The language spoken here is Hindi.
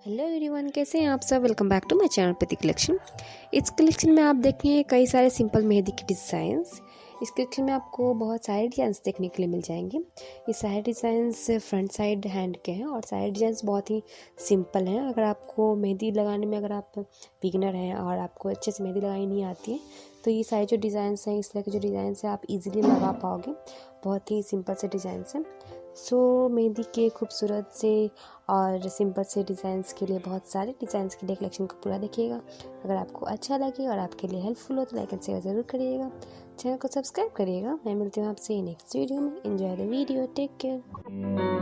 हेलो एवरीवन, कैसे हैं आप सब। Welcome back to my channel Preeti collection. इस कलेक्शन में आप देखेंगे कई सारे सिंपल मेहंदी के डिज़ाइंस। इस कलेक्शन में आपको बहुत सारे डिज़ाइंस देखने के लिए मिल जाएंगे। ये सारे डिज़ाइंस फ्रंट साइड हैंड के हैं और सारे डिज़ाइंस बहुत ही सिंपल हैं। अगर आपको मेहंदी लगाने में अगर आप बिगिनर हैं और आपको अच्छे से मेहंदी लगानी नहीं आती है तो ये सारे जो डिज़ाइंस हैं, इस तरह के जो डिज़ाइंस हैं आप इजीली लगा पाओगे। बहुत ही सिंपल से डिज़ाइंस हैं। मेहंदी के खूबसूरत से और सिंपल से डिज़ाइंस के लिए, बहुत सारे डिज़ाइंस के लिए कलेक्शन को पूरा देखिएगा। अगर आपको अच्छा लगे और आपके लिए हेल्पफुल हो तो लाइक एंड शेयर ज़रूर करिएगा। चैनल को सब्सक्राइब करिएगा। मैं मिलती हूँ आपसे नेक्स्ट वीडियो में। Enjoy the video, take care.